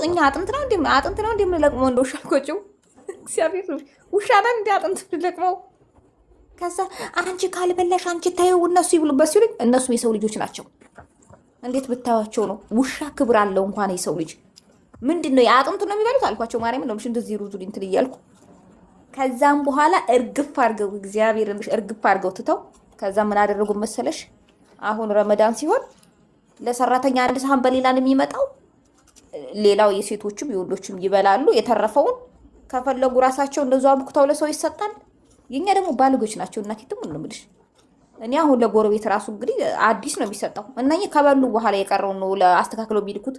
እኛ አጥንት ነው እንደምንለቅመው እንደ ውሻ አልኮቸው እግዚአብሔር ውሻ ነን እንደ አጥንት ልለቅመው። ከዛ አንቺ ካልበላሽ አንቺ ታየው እነሱ ይብሉበት ሲሉኝ እነሱም የሰው ልጆች ናቸው። እንዴት ብታዩቸው ነው? ውሻ ክብር አለው እንኳን የሰው ልጅ ምንድን ነው የአጥንቱ ነው የሚበሉት አልኳቸው። ማርያም ነው እንደዚህ ሩዙ እንትን እያልኩ ከዛም በኋላ እርግፍ አድርገው እግዚአብሔር እርግፍ አድርገው ትተው ከዛ ምን አደረጉ መሰለሽ? አሁን ረመዳን ሲሆን ለሰራተኛ አንድ ሳህን በሌላ ነው የሚመጣው። ሌላው የሴቶችም የወንዶችም ይበላሉ። የተረፈውን ከፈለጉ ራሳቸው እንደዛው አብኩተው ለሰው ይሰጣል። የኛ ደግሞ ባለጎች ናቸው። እናቴ ትም ነው የምልሽ። እኔ አሁን ለጎረቤት ራሱ እንግዲህ አዲስ ነው የሚሰጠው እና ከበሉ በኋላ የቀረውን ነው ለአስተካክለው የሚልኩት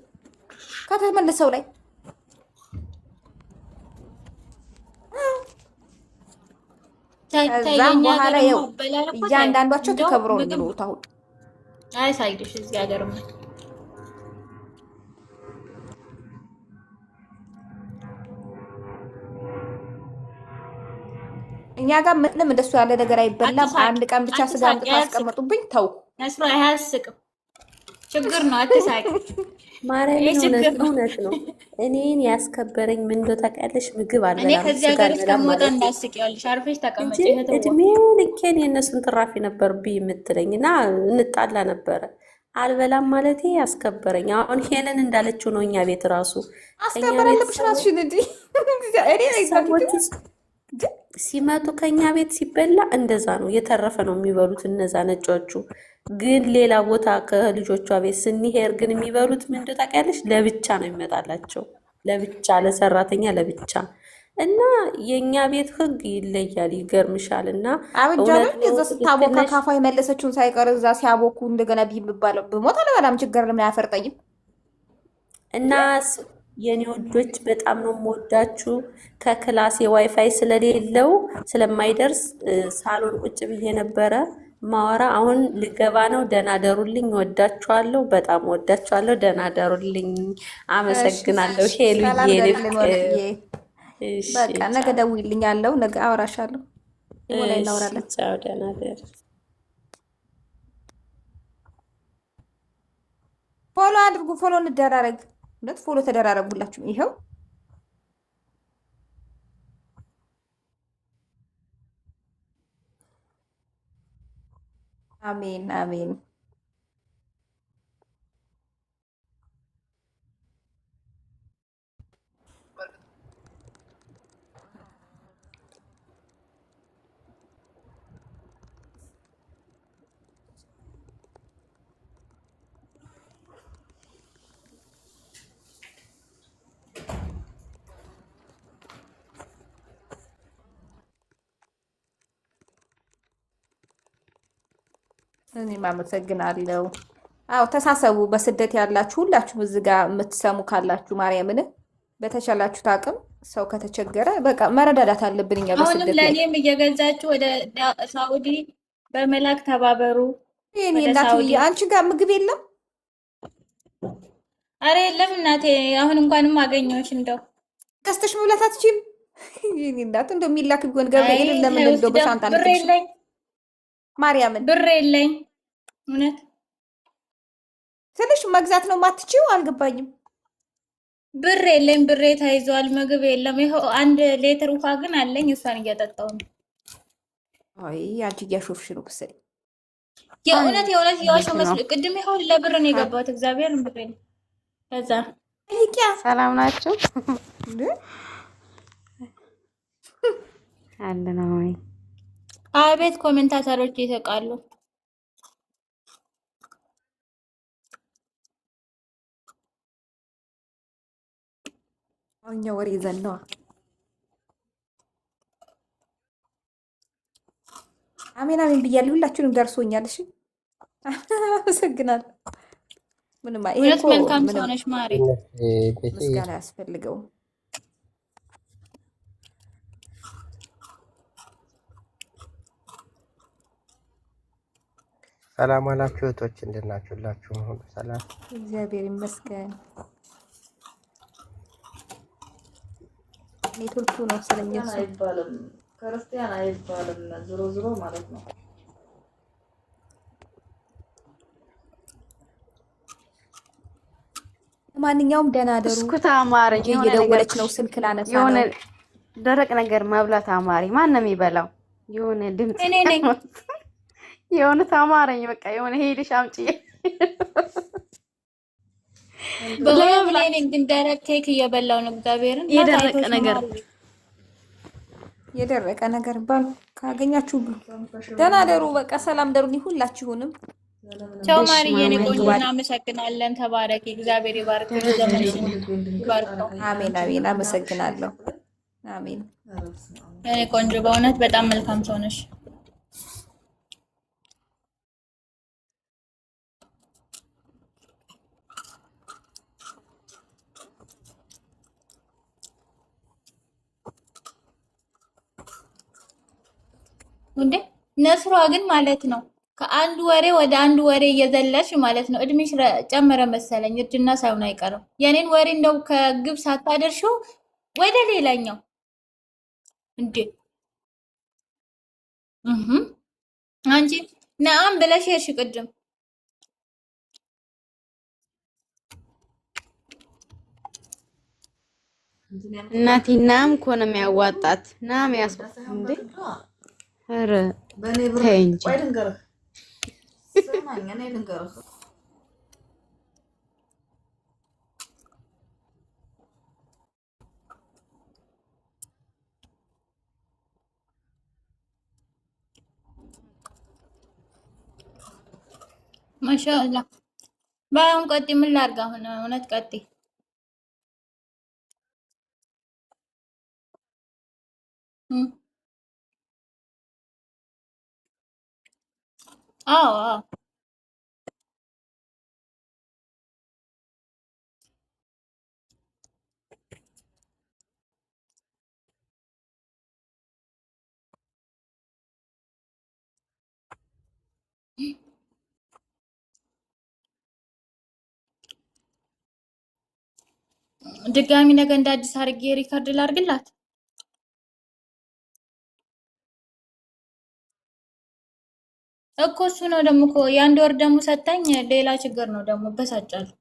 ከተመለሰው ላይ ከዛም በኋላ ያው እያንዳንዷቸው ተከብረው ነው የሚኖሩት። አሁን አይ ሳይድሽ እዚህ ሀገር እኛ ጋር ምንም እንደሱ ያለ ነገር አይበላም። አንድ ቀን ብቻ ስጋ አምጥተው አስቀመጡብኝ ተውኩ። ነስሩ አያስቅም። ችግር ነው አትሳቂ። ማርያም እውነት ነው። እኔን ያስከበረኝ ምን እንደው ታውቂያለሽ? ምግብ አልበላም። እኔ ከዚህ ሀገር እስከምወጣ እንዳስቂያለሽ አርፈሽ ተቀመጪ። እድሜ ልኬን የእነሱን ትራፊ ነበር ብይ የምትለኝ እና እንጣላ ነበረ። አልበላም ማለቴ ያስከበረኝ። አሁን ሄለን እንዳለችው ነው። እኛ ቤት ራሱ አስከበረልብሽ ራስሽን እንዴ ሰዎች ሲመጡ ከኛ ቤት ሲበላ እንደዛ ነው የተረፈ ነው የሚበሉት እነዛ ነጮቹ። ግን ሌላ ቦታ ከልጆቿ ቤት ስንሄድ ግን የሚበሉት ምን እንደው ታውቂያለሽ? ለብቻ ነው የሚመጣላቸው፣ ለብቻ ለሰራተኛ ለብቻ። እና የኛ ቤት ህግ ይለያል። ይገርምሻል። እና አብጃለሁ እዛ ስታቦካ ካፋ የመለሰችውን ሳይቀር እዛ ሲያቦኩ እንደገና ቢባለው ብሞት አለበላም ችግር ለምን አያፈርጠኝም። እና የኔ ወዶች በጣም ነው የምወዳችሁ። ከክላሴ ዋይፋይ ስለሌለው ስለማይደርስ ሳሎን ቁጭ ብዬ ነበረ ማወራ። አሁን ልገባ ነው። ደህና ደሩልኝ። ወዳችኋለሁ፣ በጣም ወዳችኋለሁ። ደህና ደሩልኝ። አመሰግናለሁ። ሄሉዬ በቃ ነገ ደውይልኛለሁ። ነገ አወራሻለሁ። ወላ እናወራለን። ቻው፣ ደህና ደር። ፎሎ አድርጉ። ፎሎ እንደራረግ። ሁለት ፎሎ ተደራረጉላችሁ። ይኸው አሜን አሜን። እኔም አመሰግናለሁ። አዎ ተሳሰቡ። በስደት ያላችሁ ሁላችሁም እዚህ ጋር የምትሰሙ ካላችሁ ማርያምን በተቻላችሁ አቅም ሰው ከተቸገረ በቃ መረዳዳት አለብን እኛ በስደት አሁንም ለእኔም እየገዛችሁ ወደ ሳኡዲ በመላክ ተባበሩ። ይሄኔ እናትዬ አንቺ ጋር ምግብ የለም? አረ የለም እናቴ። አሁን እንኳንም አገኘሁሽ። እንደው ከስተሽ መብላት አትችይም? ይሄኔ እናት እንደው የሚላክ ቢሆን ገብርኤል ለምን እንደው በሻንጣ ነው ብር የለኝ ማርያምን ብር የለኝ። እውነት ትንሽ መግዛት ነው የማትችይው? አልገባኝም። ብር የለኝ። ብሬ ተይዟል። ምግብ የለም። ይኸው 1 ሌትር ውሃ ግን አለኝ። እሷን እያጠጣሁ ነው። አይ አንቺ እያሾፍሽ ነው መሰለኝ። የእውነት የዋሸሁ መስሎኝ ቅድም ይኸው ለብር ነው የገባሁት። እግዚአብሔር ብር የለም። ከዛ ሰላም ናችሁ? አለ ነው ወይ? አቤት ኮሜንታተሮች ይተቃሉ። እኛ ወሬ ዘነዋ አሜን አሜን ብያለሁ። ሁላችሁንም ደርሶኛል። እሺ አመሰግናለሁ። ምንም ይሄ እኮ መልካም ሰው ነሽ ማሪ። ምስጋና ያስፈልገው። ሰላም አላችሁ እህቶች፣ እንዴት ናችሁላችሁ? ሁሉ ሰላም እግዚአብሔር ይመስገን። ኔትወርኩ ነው ስለኛው አይባልም፣ ክርስቲያን አይባልም። ዝሮ ዝሮ ማለት ነው። ለማንኛውም ደህና ደሩ። እስኩታ አማረኝ። የሆነ እየደወለች ነው፣ ስልክ ላነሳ ነው። የሆነ ደረቅ ነገር መብላት አማረኝ። ማን ነው የሚበላው? የሆነ ድምጽ እኔ ነኝ። የሆነ ታማረኝ። በቃ የሆነ ሄድሽ አምጪ በእውነት እኔ ነኝ። ግን ደረቅ ኬክ እየበላው ነው። እግዚአብሔርን የደረቀ ነገር ባሉ ካገኛችሁ ብሉ። ደህና ደሩ። በቃ ሰላም ደሩልኝ ሁላችሁንም። ቻው ማርዬ፣ የኔ ቆንጆ እናመሰግናለን። ተባረኪ፣ እግዚአብሔር ይባርክሽ፣ ዘመንሽን ይባርከው። አሜን አሜን። አመሰግናለሁ። አሜን የኔ ቆንጆ፣ በእውነት በጣም መልካም ሰው ነሽ። እንዴ ነስሯ ግን ማለት ነው ከአንድ ወሬ ወደ አንድ ወሬ እየዘለልሽ ማለት ነው። እድሜሽ ጨመረ መሰለኝ። እርጅና ሳይሆን አይቀርም። የኔን ወሬ እንደው ከግብ ሳታደርሽው ወደ ሌላኛው እንዴ አንቺ ነአም ብለሽ ሄድሽ ቅድም። እናቴ ናም እኮ ነው የሚያዋጣት። ናም እንዴ ኧረ ተይ እንጂ ማሻአላ። ባይሆን ቀጤ ምን ላድርግ አሁን? እውነት ቀጤ አዎ አዎ ድጋሚ ነገ እንደ አዲስ አድርጌ ሪከርድ ላድርግላት እኮ። እሱ ነው ደግሞ እኮ የአንድ ወር ደግሞ ሰጣኝ። ሌላ ችግር ነው ደግሞ በሳጫለሁ።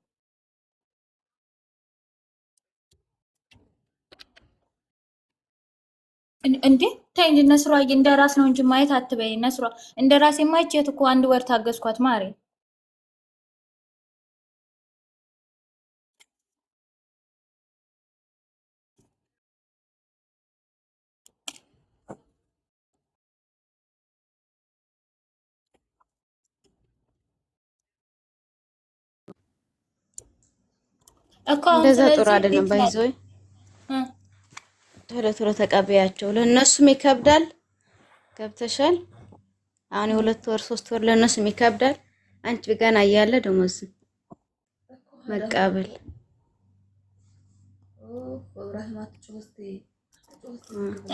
እንዴ ተይ እንጂ ነስሯ፣ እንደ ራስ ነው እንጂ ማየት አትበይ። ነስሯ እንደ ራሴ ማይቼት እኮ አንድ ወር ታገዝኳት ማሬ። እኮ እንደዛ ጥሩ አይደለም። ባይዘይ ቶሎ ቶሎ ተቀበያቸው። ለነሱም ይከብዳል። ገብተሻል? አሁን የሁለት ወር 3 ወር ለነሱም ይከብዳል። አንቺ ገና እያለ ደሞዝ መቃበል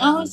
አሁን